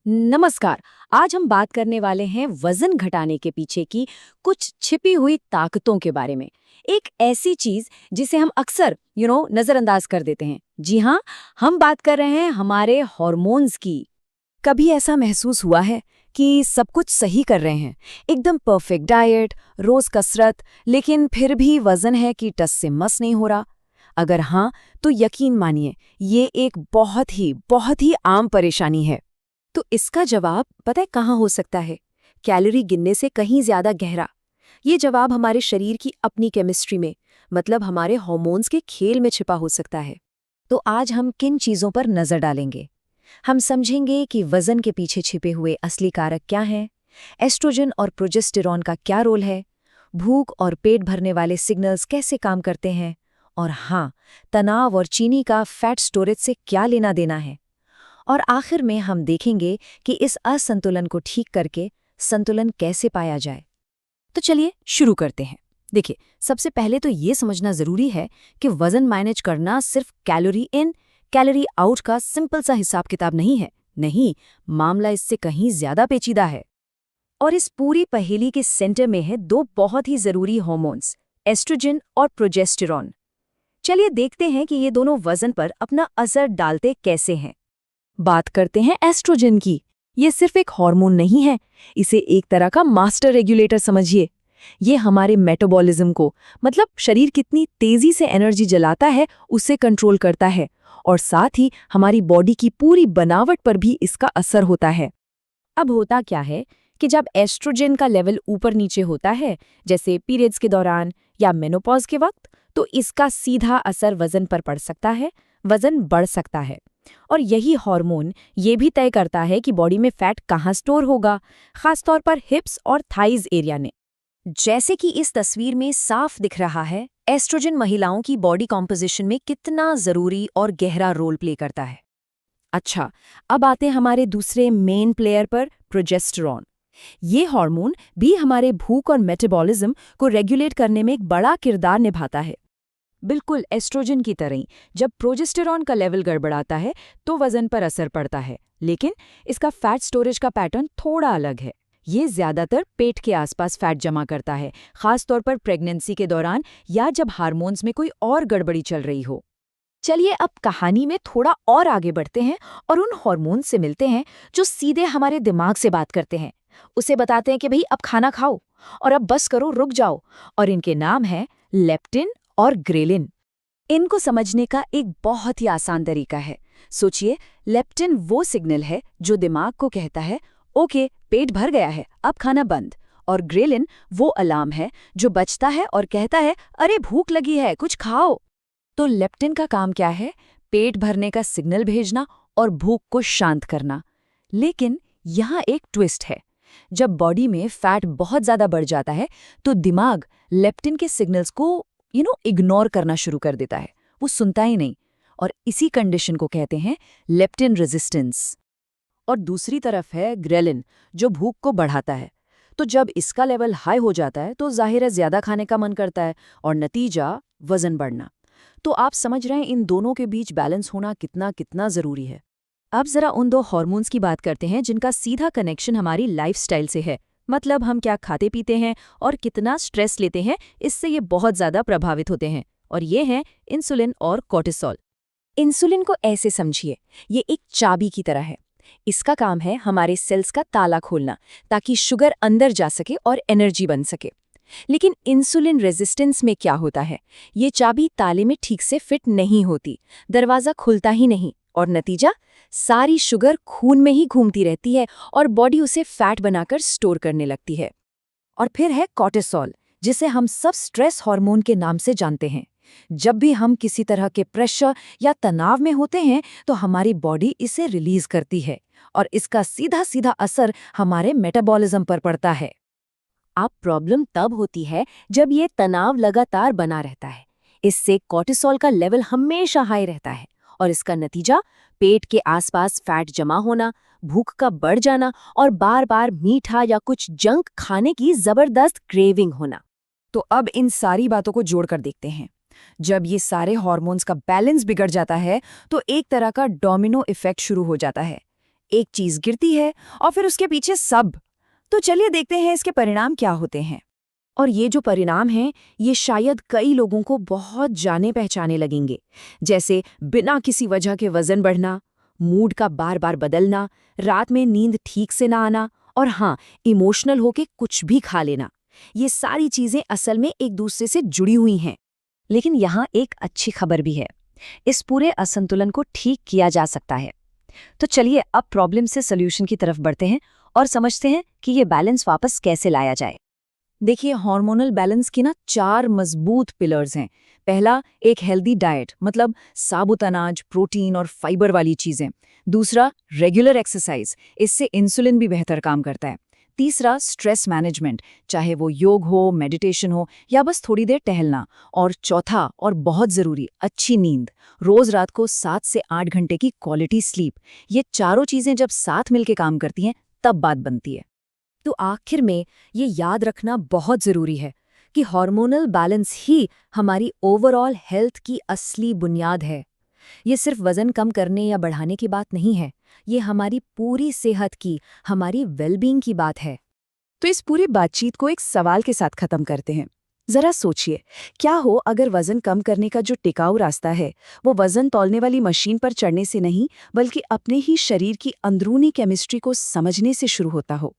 नमस्कार। आज हम बात करने वाले हैं वजन घटाने के पीछे की कुछ छिपी हुई ताकतों के बारे में। एक ऐसी चीज जिसे हम अक्सर नजरअंदाज कर देते हैं। जी हाँ, हम बात कर रहे हैं हमारे हार्मोन्स की। कभी ऐसा महसूस हुआ है कि सब कुछ सही कर रहे हैं, एकदम परफेक्ट डाइट, रोज कसरत, लेकिन फिर भी वजन है कि टस से मस नहीं हो रहा? अगर हाँ, तो यकीन मानिए, ये एक बहुत ही आम परेशानी है। तो इसका जवाब पता है कहाँ हो सकता है? कैलोरी गिनने से कहीं ज्यादा गहरा। ये जवाब हमारे शरीर की अपनी केमिस्ट्री में, मतलब हमारे हार्मोन्स के खेल में छिपा हो सकता है। तो आज हम किन चीजों पर नजर डालेंगे? हम समझेंगे कि वजन के पीछे छिपे हुए असली कारक क्या हैं, एस्ट्रोजन और प्रोजेस्टेरॉन का क्या रोल है, भूख और पेट भरने वाले सिग्नल्स कैसे काम करते हैं, और हाँ, तनाव और चीनी का फैट स्टोरेज से क्या लेना देना है। और आखिर में हम देखेंगे कि इस असंतुलन को ठीक करके संतुलन कैसे पाया जाए। तो चलिए शुरू करते हैं। देखिए, सबसे पहले तो ये समझना जरूरी है कि वजन मैनेज करना सिर्फ कैलोरी इन कैलोरी आउट का सिंपल सा हिसाब किताब नहीं है। नहीं, मामला इससे कहीं ज्यादा पेचीदा है। और इस पूरी पहेली के सेंटर में है दो बहुत ही जरूरी हार्मोन्स, एस्ट्रोजन और प्रोजेस्टेरॉन। चलिए देखते हैं कि ये दोनों वजन पर अपना असर डालते कैसे हैं। बात करते हैं एस्ट्रोजन की। ये सिर्फ एक हार्मोन नहीं है, इसे एक तरह का मास्टर रेगुलेटर समझिए। ये हमारे मेटाबॉलिज्म को, मतलब शरीर कितनी तेजी से एनर्जी जलाता है, उसे कंट्रोल करता है, और साथ ही हमारी बॉडी की पूरी बनावट पर भी इसका असर होता है। अब होता क्या है कि जब एस्ट्रोजन का लेवल ऊपर नीचे होता है, जैसे पीरियड्स के दौरान या मेनोपॉज के वक्त, तो इसका सीधा असर वजन पर पड़ सकता है, वजन बढ़ सकता है। और यही हार्मोन ये भी तय करता है कि बॉडी में फैट कहाँ स्टोर होगा, खासतौर पर हिप्स और थाइज एरिया ने। जैसे कि इस तस्वीर में साफ दिख रहा है, एस्ट्रोजन महिलाओं की बॉडी कॉम्पोजिशन में कितना जरूरी और गहरा रोल प्ले करता है। अच्छा, अब आते हैं हमारे दूसरे मेन प्लेयर पर, प्रोजेस्टेरॉन। ये हार्मोन भी हमारे भूख और मेटाबॉलिज्म को रेगुलेट करने में एक बड़ा किरदार निभाता है। बिल्कुल एस्ट्रोजन की तरह ही जब प्रोजेस्टेरॉन का लेवल गड़बड़ाता है तो वजन पर असर पड़ता है, लेकिन इसका फैट स्टोरेज का पैटर्न थोड़ा अलग है। ये ज्यादातर पेट के आसपास फैट जमा करता है, खासतौर पर प्रेगनेंसी के दौरान या जब हार्मोन्स में कोई और गड़बड़ी चल रही हो। चलिए अब कहानी में थोड़ा और आगे बढ़ते हैं और उन हार्मोन्स से मिलते हैं जो सीधे हमारे दिमाग से बात करते हैं। उसे बताते हैं कि भाई अब खाना खाओ, और अब बस करो, रुक जाओ। और इनके नाम हैं लेप्टिन और ग्रेलिन। इनको समझने का एक बहुत ही आसान तरीका है। सोचिए, लेप्टिन वो सिग्नल है जो दिमाग को कहता है, ओके पेट भर गया है, अब खाना बंद। और ग्रेलिन वो अलार्म है जो बजता है और कहता है, अरे भूख लगी है, कुछ खाओ। तो लेप्टिन का काम क्या है? पेट भरने का सिग्नल भेजना और भूख को शांत करना। लेकिन यहाँ एक ट्विस्ट है। जब बॉडी में फैट बहुत ज्यादा बढ़ जाता है तो दिमाग लेप्टिन के सिग्नल्स को इग्नोर करना शुरू कर देता है। वो सुनता ही नहीं, और इसी कंडीशन को कहते हैं लेप्टिन रेजिस्टेंस। और दूसरी तरफ है ग्रेलिन, जो भूख को बढ़ाता है। तो जब इसका लेवल हाई हो जाता है तो जाहिर है ज्यादा खाने का मन करता है, और नतीजा वजन बढ़ना। तो आप समझ रहे हैं इन दोनों के बीच बैलेंस होना कितना कितना जरूरी है। अब जरा उन दो हार्मोन्स की बात करते हैं जिनका सीधा कनेक्शन हमारी लाइफस्टाइल से है। मतलब हम क्या खाते पीते हैं और कितना स्ट्रेस लेते हैं, इससे ये बहुत ज्यादा प्रभावित होते हैं। और ये हैं इंसुलिन और कोर्टिसोल। इंसुलिन को ऐसे समझिए, ये एक चाबी की तरह है। इसका काम है हमारे सेल्स का ताला खोलना, ताकि शुगर अंदर जा सके और एनर्जी बन सके। लेकिन इंसुलिन रेजिस्टेंस में क्या होता है? ये चाबी ताले में ठीक से फिट नहीं होती, दरवाजा खुलता ही नहीं, और नतीजा, सारी शुगर खून में ही घूमती रहती है और बॉडी उसे फैट बनाकर स्टोर करने लगती है। और फिर है कोर्टिसोल, जिसे हम सब स्ट्रेस हार्मोन के नाम से जानते हैं। जब भी हम किसी तरह के प्रेशर या तनाव में होते हैं तो हमारी बॉडी इसे रिलीज करती है, और इसका सीधा सीधा असर हमारे मेटाबॉलिज्म पर पड़ता है। अब प्रॉब्लम तब होती है जब ये तनाव लगातार बना रहता है। इससे कोर्टिसोल का लेवल हमेशा हाई रहता है, और इसका नतीजा पेट के आसपास फैट जमा होना, भूख का बढ़ जाना, और बार बार मीठा या कुछ जंक खाने की जबरदस्त क्रेविंग होना। तो अब इन सारी बातों को जोड़कर देखते हैं। जब ये सारे हार्मोन्स का बैलेंस बिगड़ जाता है तो एक तरह का डोमिनो इफेक्ट शुरू हो जाता है। एक चीज गिरती है और फिर उसके पीछे सब। तो चलिए देखते हैं इसके परिणाम क्या होते हैं। और ये जो परिणाम हैं, ये शायद कई लोगों को बहुत जाने पहचाने लगेंगे, जैसे बिना किसी वजह के वजन बढ़ना, मूड का बार बार बदलना, रात में नींद ठीक से ना आना, और हाँ, इमोशनल होके कुछ भी खा लेना। ये सारी चीजें असल में एक दूसरे से जुड़ी हुई हैं। लेकिन यहाँ एक अच्छी खबर भी है, इस पूरे असंतुलन को ठीक किया जा सकता है। तो चलिए अब प्रॉब्लम से सॉल्यूशन की तरफ बढ़ते हैं और समझते हैं कि ये बैलेंस वापस कैसे लाया जाए। देखिए, हार्मोनल बैलेंस की ना 4 मजबूत पिलर्स हैं। पहला, एक हेल्दी डाइट, मतलब साबुत अनाज, प्रोटीन और फाइबर वाली चीजें। दूसरा, रेगुलर एक्सरसाइज, इससे इंसुलिन भी बेहतर काम करता है। तीसरा, स्ट्रेस मैनेजमेंट, चाहे वो योग हो, मेडिटेशन हो या बस थोड़ी देर टहलना। और चौथा और बहुत जरूरी, अच्छी नींद, रोज रात को 7 से 8 घंटे की क्वालिटी स्लीप। ये चारों चीजें जब साथ मिलके काम करती हैं तब बात बनती है। तो आखिर में ये याद रखना बहुत ज़रूरी है कि हार्मोनल बैलेंस ही हमारी ओवरऑल हेल्थ की असली बुनियाद है। ये सिर्फ वज़न कम करने या बढ़ाने की बात नहीं है, ये हमारी पूरी सेहत की, हमारी वेलबींग की बात है। तो इस पूरी बातचीत को एक सवाल के साथ खत्म करते हैं। जरा सोचिए, क्या हो अगर वजन कम करने का जो टिकाऊ रास्ता है वो वजन तौलने वाली मशीन पर चढ़ने से नहीं, बल्कि अपने ही शरीर की अंदरूनी केमिस्ट्री को समझने से शुरू होता हो।